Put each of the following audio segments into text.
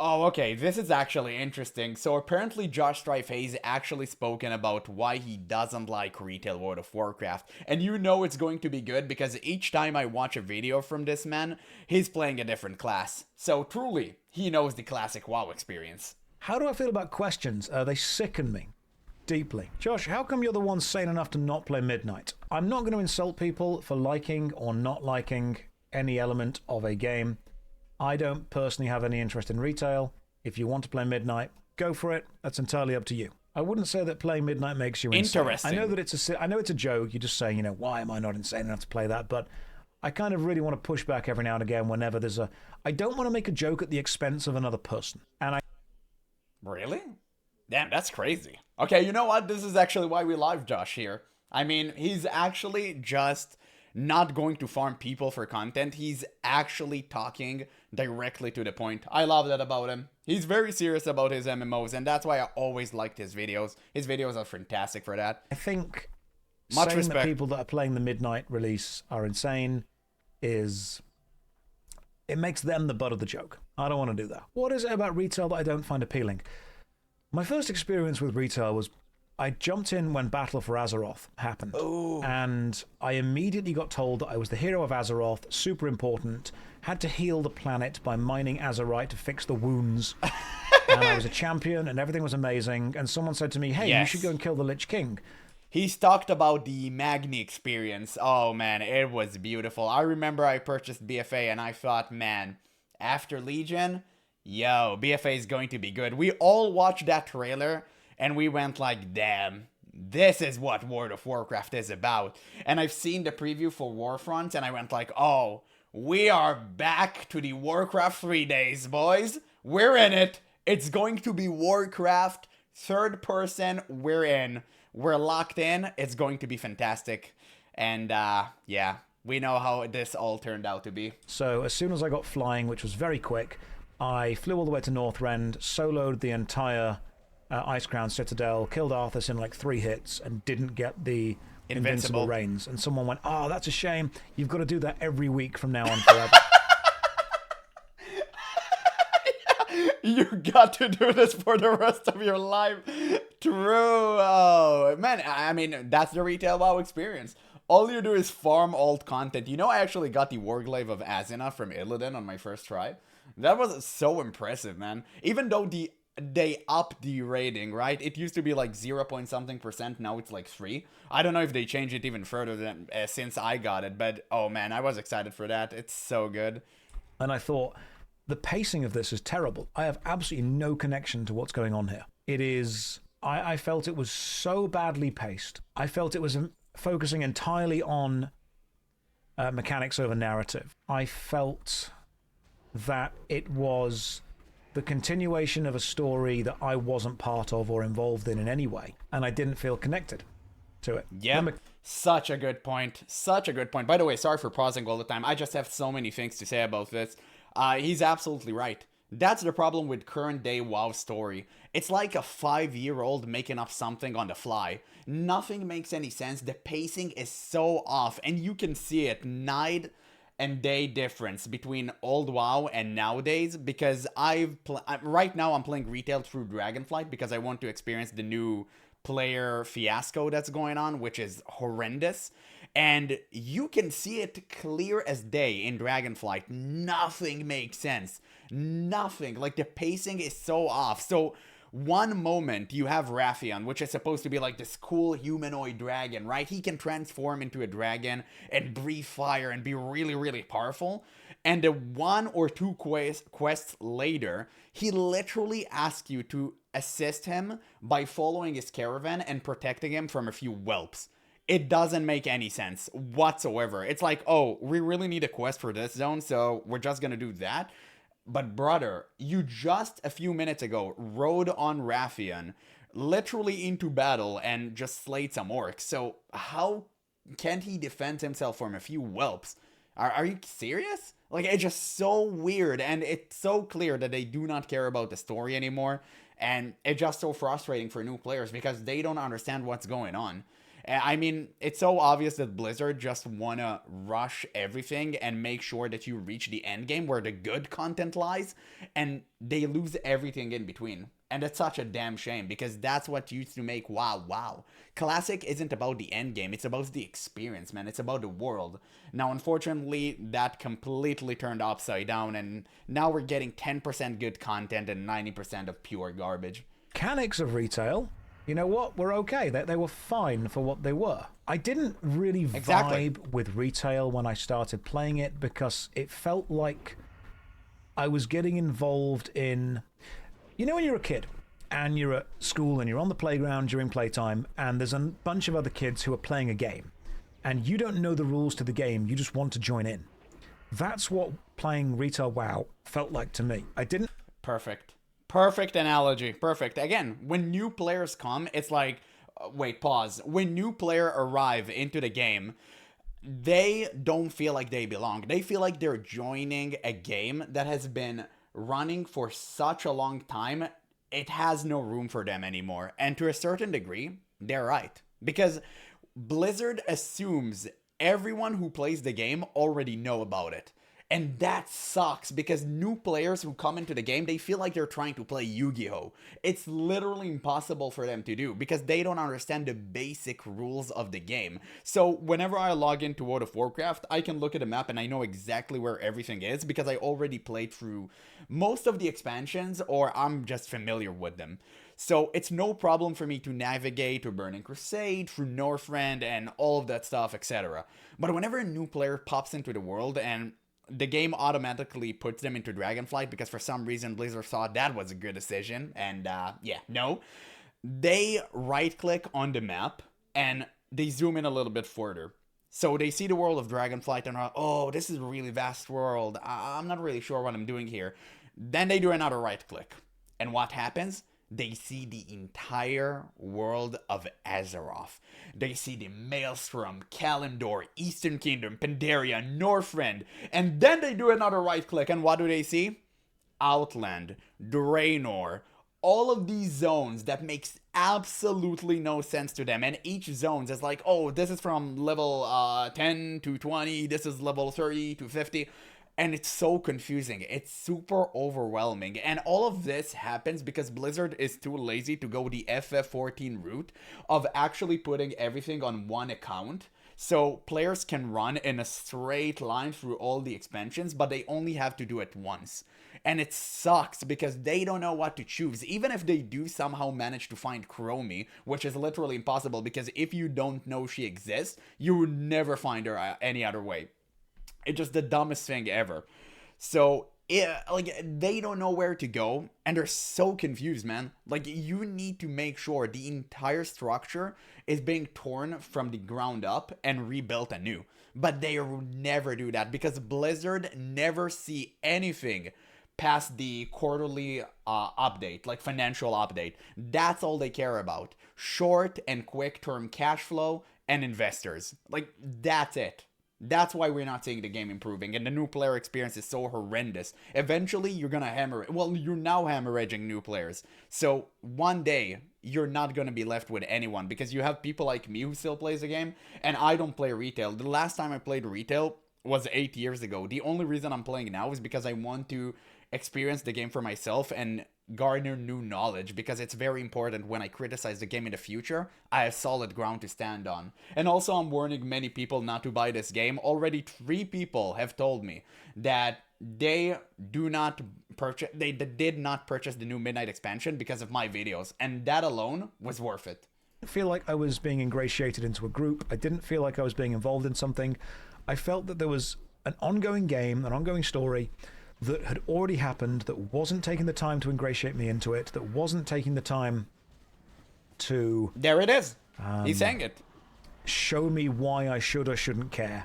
Oh, okay, this is actually interesting. So apparently Josh Strife has actually spoken about why he doesn't like retail World of Warcraft. And you know it's going to be good because each time I watch a video from this man, he's playing a different class. So truly, he knows the classic WoW experience. How do I feel about questions? They sicken me deeply. Josh, how come you're the one sane enough to not play Midnight? I'm not going to insult people for liking or not liking any element of a game. I don't personally have any interest in retail. If you want to play Midnight, go for it. That's entirely up to you. I wouldn't say that playing Midnight makes you insane. Interesting. I know it's a joke. You're just saying, why am I not insane enough to play that? But I kind of really want to push back every now and again whenever there's a... I don't want to make a joke at the expense of another person. And I... Really? Damn, that's crazy. Okay, you know what? This is actually why we live Josh here. I mean, he's actually just not going to farm people for content. He's actually talking directly to the point. I love that about him. He's very serious about his MMOs, and that's why I always liked his videos. His videos are fantastic for that. I think Much saying respect. that people that are playing the Midnight release are insane is... It makes them the butt of the joke. I don't want to do that. What is it about retail that I don't find appealing? My first experience with retail was I jumped in when Battle for Azeroth happened. Ooh. And I immediately got told that I was the hero of Azeroth, super important, had to heal the planet by mining Azerite to fix the wounds. And I was a champion and everything was amazing. And someone said to me, hey, Yes. you should go and kill the Lich King. He's talked about the Magni experience. Oh man, it was beautiful. I remember I purchased BFA and I thought, man, after Legion, yo, BFA is going to be good. We all watched that trailer and we went like, damn, this is what World of Warcraft is about. And I've seen the preview for Warfront and I went like, oh, we are back to the Warcraft 3 days, boys. We're in it. It's going to be Warcraft, third person, we're in. We're locked in. It's going to be fantastic. And yeah, we know how this all turned out to be. So as soon as I got flying, which was very quick, I flew all the way to Northrend, soloed the entire Ice Crown Citadel, killed Arthas in like 3 hits, and didn't get the Invincible Reigns. And someone went, oh, that's a shame. You've got to do that every week from now on forever. You got to do this for the rest of your life. True. Oh, man, I mean, that's the retail WoW experience. All you do is farm old content. You know, I actually got the Warglaive of Azina from Illidan on my first try. That was so impressive, man. Even though they upped the rating, right? It used to be like 0 point something percent. Now it's like 3. I don't know if they changed it even further than since I got it. But, oh, man, I was excited for that. It's so good. And I thought, the pacing of this is terrible. I have absolutely no connection to what's going on here. It is... I felt it was so badly paced. I felt it was focusing entirely on mechanics over narrative. I felt that it was the continuation of a story that I wasn't part of or involved in any way, and I didn't feel connected to it. Yeah, such a good point. Such a good point. By the way, sorry for pausing all the time. I just have so many things to say about this. He's absolutely right. That's the problem with current day WoW story. It's like a 5-year-old making up something on the fly. Nothing makes any sense. The pacing is so off, and you can see it night and day difference between old WoW and nowadays, because right now I'm playing retail through Dragonflight because I want to experience the new player fiasco that's going on, which is horrendous. And you can see it clear as day in Dragonflight. Nothing makes sense. Nothing. Like, the pacing is so off. So, one moment you have Rathian, which is supposed to be like this cool humanoid dragon, right? He can transform into a dragon and breathe fire and be really, really powerful. And the 1 or 2 quests later, he literally asks you to assist him by following his caravan and protecting him from a few whelps. It doesn't make any sense whatsoever. It's like, oh, we really need a quest for this zone, so we're just gonna do that. But brother, you just a few minutes ago rode on Rathian literally into battle and just slayed some orcs. So how can't he defend himself from a few whelps? Are you serious? Like, it's just so weird, and it's so clear that they do not care about the story anymore. And it's just so frustrating for new players because they don't understand what's going on. I mean, it's so obvious that Blizzard just wanna rush everything and make sure that you reach the end game where the good content lies, and they lose everything in between. And it's such a damn shame because that's what used to make WoW WoW. Classic isn't about the end game, it's about the experience, man. It's about the world. Now, unfortunately, that completely turned upside down, and now we're getting 10% good content and 90% of pure garbage. Mechanics of retail, you know what, were okay. They were fine for what they were. I didn't really vibe with retail when I started playing it because it felt like I was getting involved in... You know when you're a kid and you're at school and you're on the playground during playtime and there's a bunch of other kids who are playing a game and you don't know the rules to the game, you just want to join in. That's what playing retail WoW felt like to me. I didn't... Perfect analogy. Perfect. Again, when new players come, it's like, wait, pause. When new players arrive into the game, they don't feel like they belong. They feel like they're joining a game that has been running for such a long time. It has no room for them anymore. And to a certain degree, they're right. Because Blizzard assumes everyone who plays the game already know about it. And that sucks because new players who come into the game, they feel like they're trying to play Yu-Gi-Oh! It's literally impossible for them to do because they don't understand the basic rules of the game. So whenever I log into World of Warcraft, I can look at a map and I know exactly where everything is because I already played through most of the expansions or I'm just familiar with them. So it's no problem for me to navigate to Burning Crusade, through Northrend, and all of that stuff, etc. But whenever a new player pops into the world and the game automatically puts them into Dragonflight because for some reason Blizzard thought that was a good decision, and no. They right-click on the map, and they zoom in a little bit further. So they see the world of Dragonflight and are like, oh, this is a really vast world. I'm not really sure what I'm doing here. Then they do another right-click. And what happens? They see the entire world of Azeroth. They see the Maelstrom, Kalimdor, Eastern Kingdom, Pandaria, Northrend. And then they do another right click. And what do they see? Outland, Draenor. All of these zones that makes absolutely no sense to them. And each zone is like, oh, this is from level 10 to 20. This is level 30 to 50. And it's so confusing. It's super overwhelming. And all of this happens because Blizzard is too lazy to go the FF14 route of actually putting everything on one account. So players can run in a straight line through all the expansions, but they only have to do it once. And it sucks because they don't know what to choose. Even if they do somehow manage to find Chromie, which is literally impossible because if you don't know she exists, you would never find her any other way. It's just the dumbest thing ever. So, they don't know where to go, and they're so confused, man. Like, you need to make sure the entire structure is being torn from the ground up and rebuilt anew. But they will never do that, because Blizzard never see anything past the quarterly update, like financial update. That's all they care about. Short and quick term cash flow and investors. Like, that's it. That's why we're not seeing the game improving, and the new player experience is so horrendous. Eventually, you're gonna you're now hemorrhaging new players. So, one day, you're not gonna be left with anyone, because you have people like me who still plays the game, and I don't play retail. The last time I played retail was 8 years ago. The only reason I'm playing now is because I want to experience the game for myself and garner new knowledge, because it's very important when I criticize the game in the future, I have solid ground to stand on. And also, I'm warning many people not to buy this game. Already 3 people have told me that they did not purchase the new Midnight expansion because of my videos, and that alone was worth it. I feel like I was being ingratiated into a group. I didn't feel like I was being involved in something. I felt that there was an ongoing game, an ongoing story that had already happened, that wasn't taking the time to ingratiate me into it, that wasn't taking the time to... There it is. He's saying it. Show me why I should or shouldn't care.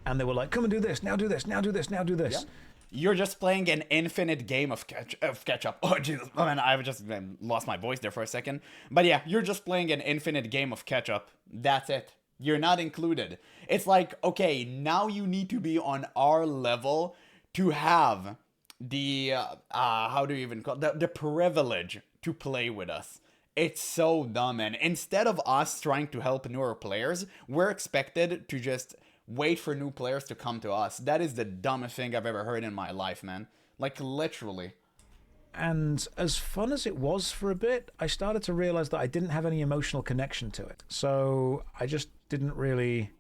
And they were like, come and do this, now do this, now do this, now do this. Yeah. You're just playing an infinite game of catch-up. Oh, Jesus. Oh, man, I've just lost my voice there for a second. But yeah, you're just playing an infinite game of catch-up. That's it. You're not included. It's like, okay, now you need to be on our level to have the, how do you even call it? The privilege to play with us. It's so dumb, man. Instead of us trying to help newer players, we're expected to just wait for new players to come to us. That is the dumbest thing I've ever heard in my life, man. Like, literally. And as fun as it was for a bit, I started to realize that I didn't have any emotional connection to it. So I just didn't really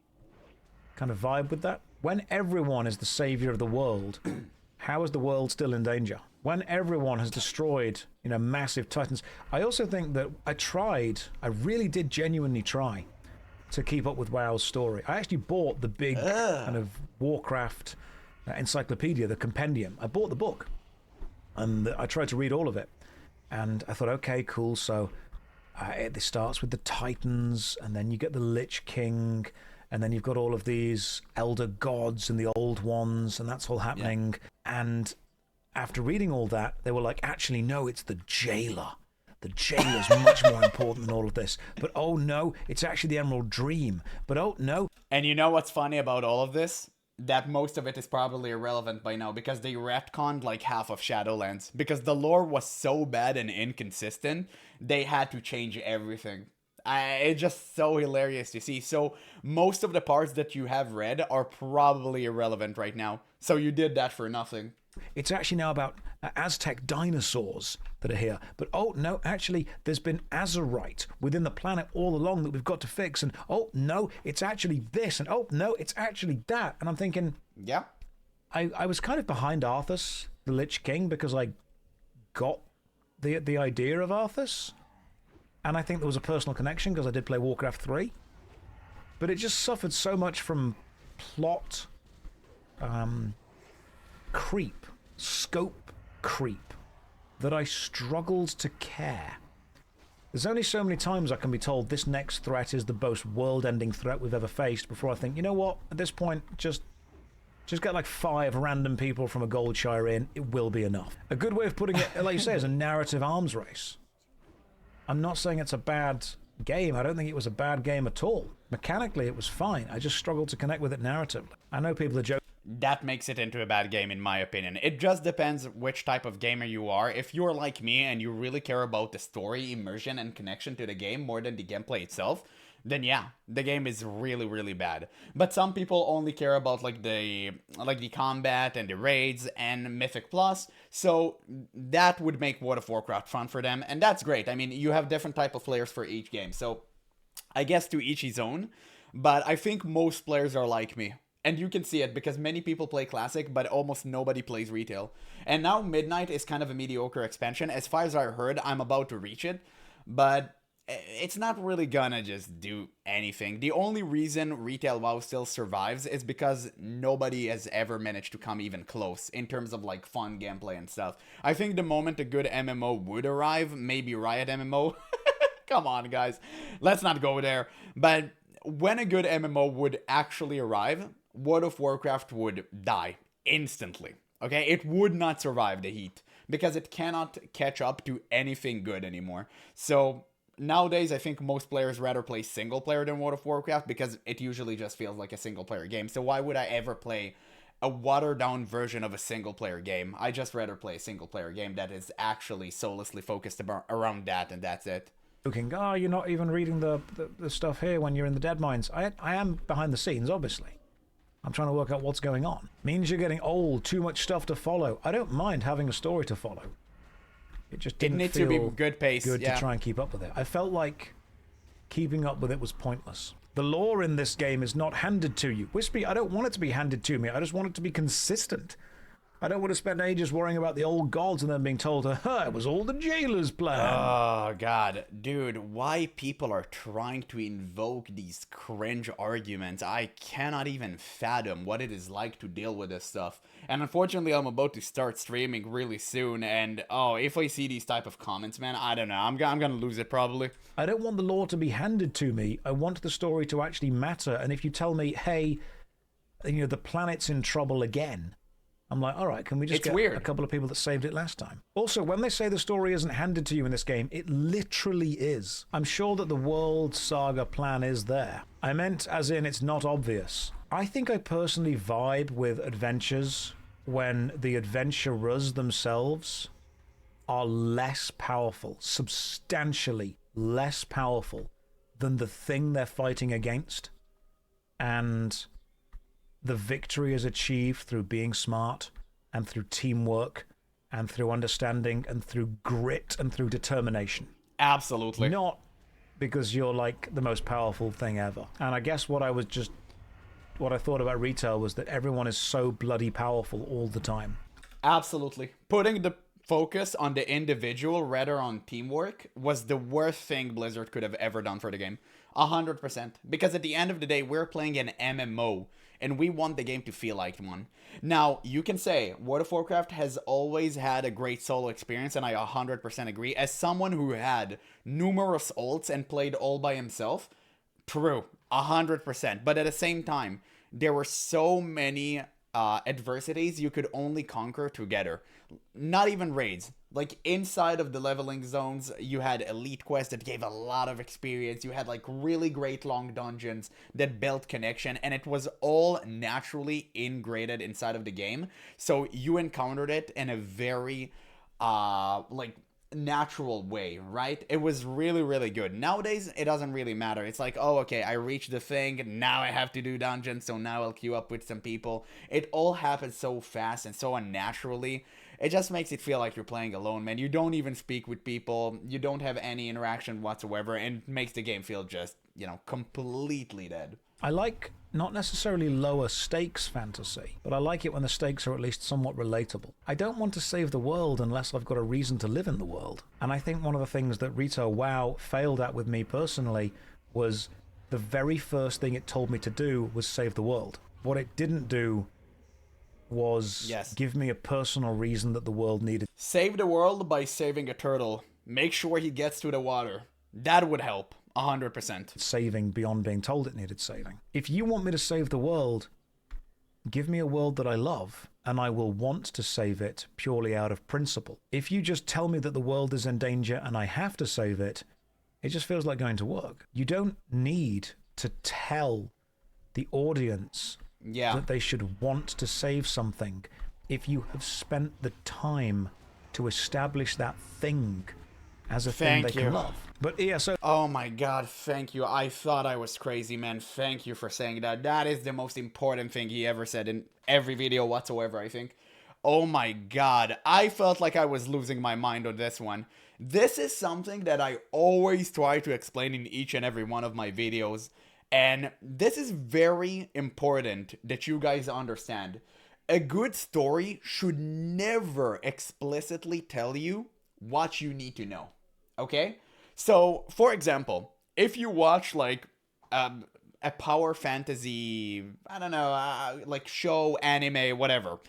kind of vibe with that. When everyone is the savior of the world, how is the world still in danger? When everyone has destroyed, massive titans. I also think that I really did genuinely try to keep up with WoW's story. I actually bought the big kind of Warcraft encyclopedia, the compendium. I bought the book. And I tried to read all of it. And I thought, okay, cool. So it starts with the Titans, and then you get the Lich King, and then you've got all of these elder gods and the old ones, and that's all happening. Yeah. And after reading all that, they were like, actually, no, it's the jailer. The jailer's much more important than all of this. But oh no, it's actually the Emerald Dream. But oh no. And you know what's funny about all of this? That most of it is probably irrelevant by now because they retconned like half of Shadowlands. Because the lore was so bad and inconsistent, they had to change everything. It's just so hilarious to see. So most of the parts that you have read are probably irrelevant right now. So you did that for nothing. It's actually now about Aztec dinosaurs that are here. But oh no, actually, there's been Azurite within the planet all along that we've got to fix. And oh no, it's actually this. And oh no, it's actually that. And I'm thinking, yeah, I was kind of behind Arthas, the Lich King, because I got the idea of Arthas. And I think there was a personal connection because I did play Warcraft 3. But it just suffered so much from plot creep, scope creep, that I struggled to care. There's only so many times I can be told this next threat is the most world-ending threat we've ever faced before I think, you know what, at this point, just get like 5 random people from a Goldshire in, it will be enough. A good way of putting it, like you say, is a narrative arms race. I'm not saying it's a bad game. I don't think it was a bad game at all. Mechanically, it was fine. I just struggled to connect with it narratively. I know people are joking. That makes it into a bad game, in my opinion. It just depends which type of gamer you are. If you're like me and you really care about the story, immersion, and connection to the game more than the gameplay itself, then yeah, the game is really, really bad. But some people only care about like the combat and the raids and Mythic Plus, so that would make World of Warcraft fun for them, and that's great. I mean, you have different type of players for each game, so I guess to each his own. But I think most players are like me. And you can see it because many people play Classic, but almost nobody plays Retail. And now Midnight is kind of a mediocre expansion. As far as I heard, I'm about to reach it. But it's not really gonna just do anything. The only reason Retail WoW still survives is because nobody has ever managed to come even close in terms of like fun gameplay and stuff. I think the moment a good MMO would arrive, maybe Riot MMO. Come on, guys. Let's not go there. But when a good MMO would actually arrive, World of Warcraft would die instantly. Okay, it would not survive the heat because it cannot catch up to anything good anymore. So nowadays, I think most players rather play single player than World of Warcraft because it usually just feels like a single player game. So why would I ever play a watered down version of a single player game? I just rather play a single player game that is actually soullessly focused around that, and that's it. Looking, oh, you're not even reading the stuff here when you're in the Dead Mines. I am behind the scenes, obviously. I'm trying to work out what's going on. Means you're getting old, too much stuff to follow. I don't mind having a story to follow. It just didn't feel to be good pace. Good to try and keep up with it. I felt like keeping up with it was pointless. The lore in this game is not handed to you. Wispy, I don't want it to be handed to me. I just want it to be consistent. I don't want to spend ages worrying about the old gods and then being told, it was all the jailer's plan. Oh, God. Dude, why people are trying to invoke these cringe arguments, I cannot even fathom what it is like to deal with this stuff. And unfortunately, I'm about to start streaming really soon, and if I see these type of comments, man, I don't know. I'm gonna lose it, probably. I don't want the lore to be handed to me. I want the story to actually matter, and if you tell me, hey, the planet's in trouble again, I'm like, all right, can we just get a couple of people that saved it last time? Also, when they say the story isn't handed to you in this game, it literally is. I'm sure that the World Saga plan is there. I meant as in it's not obvious. I think I personally vibe with adventures when the adventurers themselves are less powerful, substantially less powerful than the thing they're fighting against, and the victory is achieved through being smart and through teamwork and through understanding and through grit and through determination. Absolutely. Not because you're like the most powerful thing ever. And I guess what I thought about retail was that everyone is so bloody powerful all the time. Absolutely. Putting the focus on the individual rather on teamwork was the worst thing Blizzard could have ever done for the game. 100%. Because at the end of the day, we're playing an MMO, and we want the game to feel like one. Now, you can say World of Warcraft has always had a great solo experience, and I 100% agree. As someone who had numerous ults and played all by himself, true, 100%. But at the same time, there were so many adversities you could only conquer together. Not even raids. Like, inside of the leveling zones, you had elite quests that gave a lot of experience. You had, like, really great long dungeons that built connection, and it was all naturally integrated inside of the game. So you encountered it in a very, natural way, right? It was really, really good. Nowadays, it doesn't really matter. It's like, oh, okay, I reached the thing, now I have to do dungeons, so now I'll queue up with some people. It all happens so fast and so unnaturally. It just makes it feel like you're playing alone, man. You don't even speak with people. You don't have any interaction whatsoever, and it makes the game feel just, completely dead. I like not necessarily lower stakes fantasy, but I like it when the stakes are at least somewhat relatable. I don't want to save the world unless I've got a reason to live in the world. And I think one of the things that retail WoW failed at with me personally was the very first thing it told me to do was save the world. What it didn't do was give me a personal reason that the world needed. Save the world by saving a turtle. Make sure he gets to the water. That would help. 100%. Saving beyond being told it needed saving. If you want me to save the world, give me a world that I love, and I will want to save it purely out of principle. If you just tell me that the world is in danger and I have to save it, it just feels like going to work. You don't need to tell the audience that they should want to save something if you have spent the time to establish that thing as a thing they can love. But yeah, so... Oh my god, thank you. I thought I was crazy, man. Thank you for saying that. That is the most important thing he ever said in every video whatsoever, I think. Oh my god. I felt like I was losing my mind on this one. This is something that I always try to explain in each and every one of my videos. And this is very important that you guys understand. A good story should never explicitly tell you what you need to know. Okay? So, for example, if you watch, like, a power fantasy, I don't know, like, show, anime, whatever,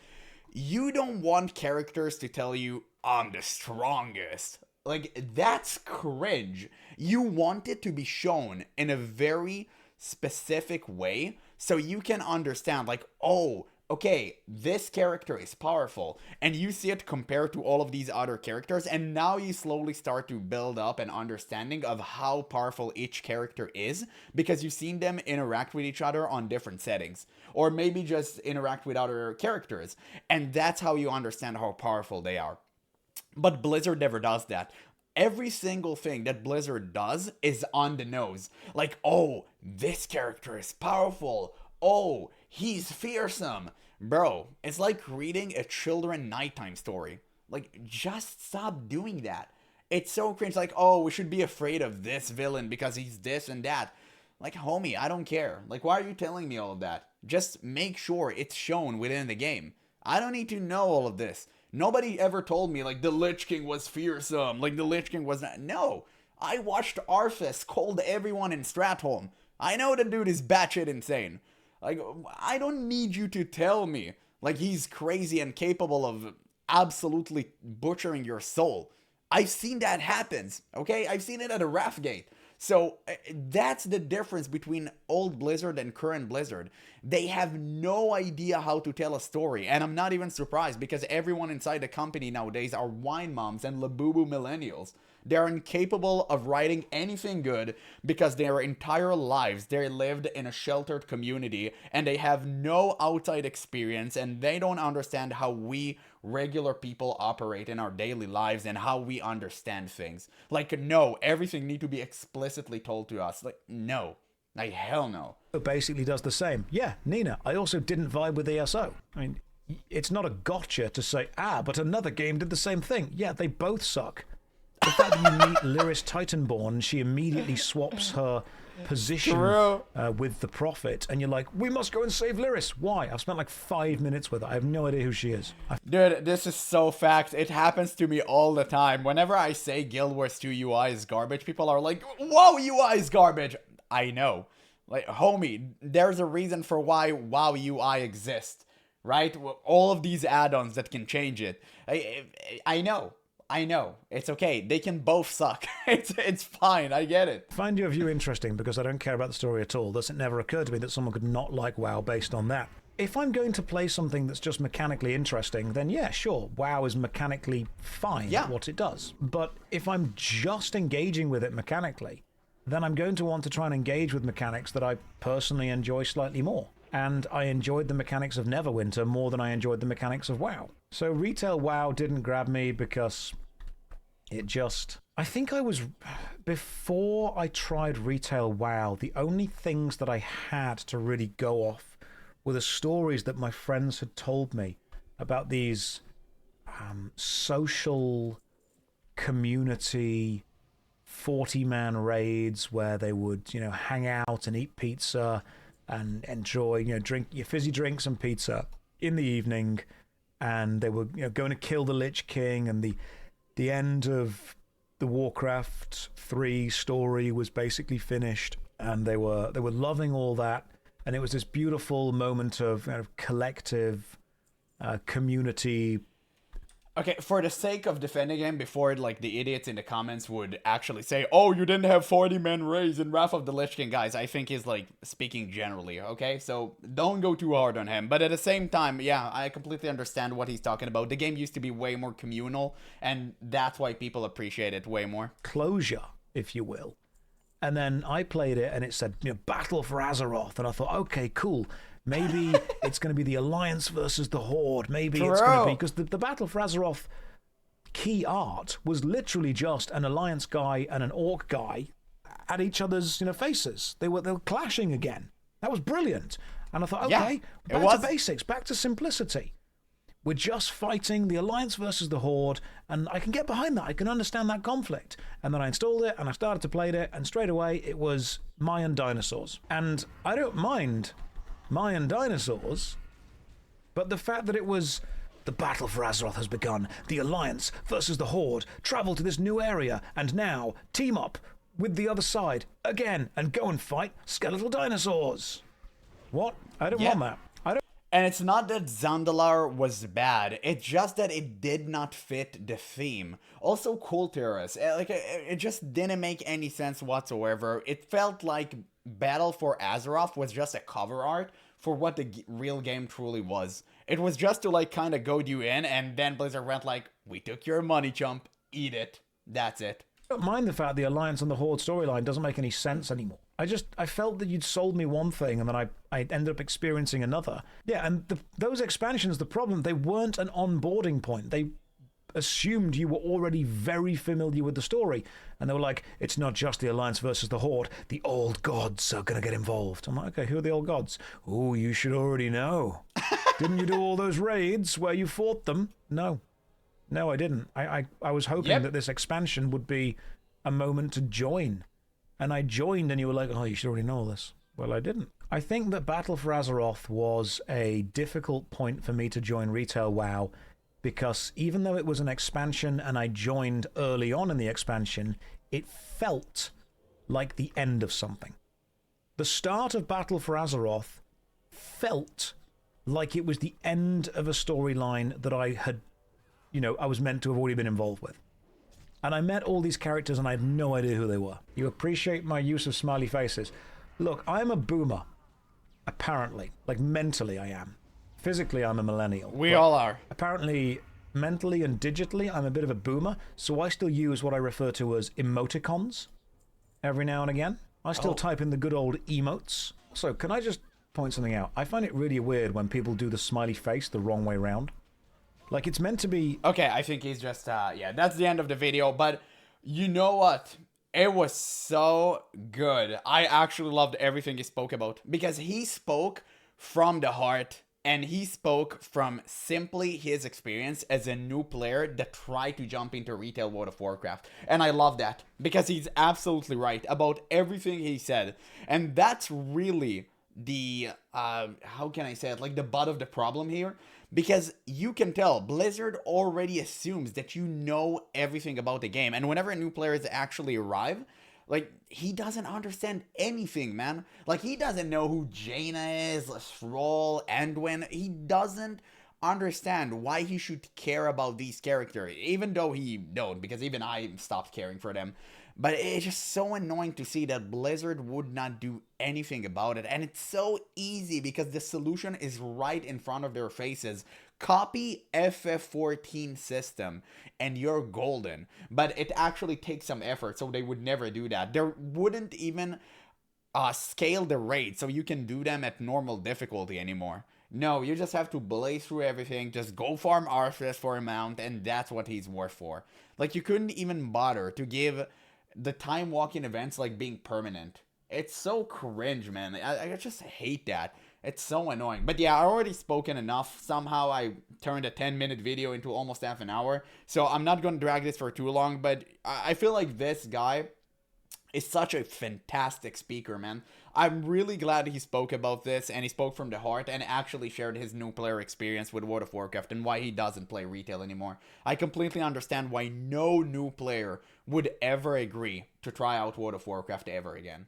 you don't want characters to tell you, I'm the strongest. Like, that's cringe. You want it to be shown in a very specific way so you can understand, like, oh, okay, this character is powerful, and you see it compared to all of these other characters, and now you slowly start to build up an understanding of how powerful each character is, because you've seen them interact with each other on different settings, or maybe just interact with other characters, and that's how you understand how powerful they are. But Blizzard never does that. Every single thing that Blizzard does is on the nose. Like, oh, this character is powerful. Oh, he's fearsome. Bro, it's like reading a children nighttime story. Like, just stop doing that. It's so cringe. Like, oh, we should be afraid of this villain because he's this and that. Like, homie, I don't care. Like, why are you telling me all of that? Just make sure it's shown within the game. I don't need to know all of this. Nobody ever told me, like, the Lich King was fearsome. Like, the Lich King was not. No. I watched Arthas scold everyone in Stratholme. I know the dude is batshit insane. Like, I don't need you to tell me, like, he's crazy and capable of absolutely butchering your soul. I've seen that happen, okay? I've seen it at a Wrathgate. So, that's the difference between old Blizzard and current Blizzard. They have no idea how to tell a story, and I'm not even surprised, because everyone inside the company nowadays are wine moms and labubu millennials. They're incapable of writing anything good because their entire lives they lived in a sheltered community and they have no outside experience and they don't understand how we regular people operate in our daily lives and how we understand things. Like, no, everything need to be explicitly told to us. Like, no. Like, hell no. It basically does the same. Yeah, Nina, I also didn't vibe with ESO. I mean, it's not a gotcha to say, but another game did the same thing. Yeah, they both suck. The fact that you meet Lyris Titanborn, she immediately swaps her position with the Prophet, and you're like, we must go and save Lyris. Why? I've spent like 5 minutes with her. I have no idea who she is. Dude, this is so facts. It happens to me all the time. Whenever I say Guild Wars 2 UI is garbage, people are like, whoa, UI is garbage. I know. Like, homie, there's a reason for why WoW UI exists, right? All of these add-ons that can change it. I know. It's okay. They can both suck. It's fine. I get it. I find your view interesting because I don't care about the story at all. Thus, it never occurred to me that someone could not like WoW based on that. If I'm going to play something that's just mechanically interesting, then yeah, sure, WoW is mechanically fine at what it does. But if I'm just engaging with it mechanically, then I'm going to want to try and engage with mechanics that I personally enjoy slightly more. And I enjoyed the mechanics of Neverwinter more than I enjoyed the mechanics of WoW. So retail WoW didn't grab me because it just... I think I was... Before I tried retail WoW, the only things that I had to really go off were the stories that my friends had told me about these social community 40-man raids where they would, hang out and eat pizza and enjoy, drink your fizzy drinks and pizza in the evening, and they were, going to kill the Lich King, and the end of the Warcraft 3 story was basically finished, and they were loving all that, and it was this beautiful moment of collective community. Okay, for the sake of defending him, before the idiots in the comments would actually say, oh, you didn't have 40-man raids in Wrath of the Lich King, guys, I think he's speaking generally, okay? So don't go too hard on him. But at the same time, yeah, I completely understand what he's talking about. The game used to be way more communal, and that's why people appreciate it way more. Closure, if you will. And then I played it, and it said, Battle for Azeroth, and I thought, okay, cool. Maybe it's going to be the Alliance versus the Horde. Maybe it's going to be... Because the Battle for Azeroth key art was literally just an Alliance guy and an Orc guy at each other's faces. They were clashing again. That was brilliant. And I thought, okay, back to basics, back to simplicity. We're just fighting the Alliance versus the Horde, and I can get behind that. I can understand that conflict. And then I installed it, and I started to play it, and straight away it was Mayan dinosaurs. And I don't mind Mayan dinosaurs, but the fact that it was the battle for Azeroth has begun, the Alliance versus the Horde, travel to this new area, and now team up with the other side again and go and fight skeletal dinosaurs. What? I don't want that. And it's not that Zandalar was bad, it's just that it did not fit the theme. Also, Cool Terrorist, it just didn't make any sense whatsoever. It felt like Battle for Azeroth was just a cover art for what the real game truly was. It was just to kind of goad you in, and then Blizzard went we took your money, chump, eat it. That's it. I don't mind the fact the Alliance and the Horde storyline doesn't make any sense anymore. I felt that you'd sold me one thing and then I ended up experiencing another. Yeah, and those expansions, the problem, they weren't an onboarding point. They assumed you were already very familiar with the story. And they were like, it's not just the Alliance versus the Horde. The old gods are going to get involved. I'm like, okay, who are the old gods? Oh, you should already know. Didn't you do all those raids where you fought them? No, I didn't. I was hoping that this expansion would be a moment to join. And I joined and you were like, oh, you should already know all this. Well, I didn't. I think that Battle for Azeroth was a difficult point for me to join retail WoW because even though it was an expansion and I joined early on in the expansion, it felt like the end of something. The start of Battle for Azeroth felt like it was the end of a storyline that I had, I was meant to have already been involved with. And I met all these characters and I had no idea who they were. You appreciate my use of smiley faces. Look, I'm a boomer. Apparently. Mentally I am. Physically I'm a millennial. We all are. Apparently, mentally and digitally I'm a bit of a boomer, so I still use what I refer to as emoticons every now and again. I still type in the good old emotes. So, can I just point something out? I find it really weird when people do the smiley face the wrong way round. Like, it's meant to be. Okay, I think he's just, yeah, that's the end of the video. But you know what? It was so good. I actually loved everything he spoke about because he spoke from the heart and he spoke from simply his experience as a new player that tried to jump into retail World of Warcraft. And I love that because he's absolutely right about everything he said. And that's really the, how can I say it, like the butt of the problem here. Because you can tell Blizzard already assumes that you know everything about the game. And whenever new players actually arrive, like, he doesn't understand anything, man. Like, he doesn't know who Jaina is, Thrall, Anduin. He doesn't understand why he should care about these characters, even though he don't, because even I stopped caring for them. But it's just so annoying to see that Blizzard would not do anything about it. And it's so easy because the solution is right in front of their faces. Copy FF14 system and you're golden. But it actually takes some effort, so they would never do that. They wouldn't even scale the raid so you can do them at normal difficulty anymore. No, you just have to blaze through everything, just go farm Arthas for a mount, and that's what he's worth for. Like, you couldn't even bother to give the time walking events like being permanent. It's so cringe, man. I just hate that. It's so annoying. But yeah, I already spoken enough. Somehow I turned a 10-minute video into almost half an hour. So I'm not going to drag this for too long. But I feel like this guy is such a fantastic speaker, man. I'm really glad he spoke about this and he spoke from the heart and actually shared his new player experience with World of Warcraft and why he doesn't play retail anymore. I completely understand why no new player would ever agree to try out World of Warcraft ever again.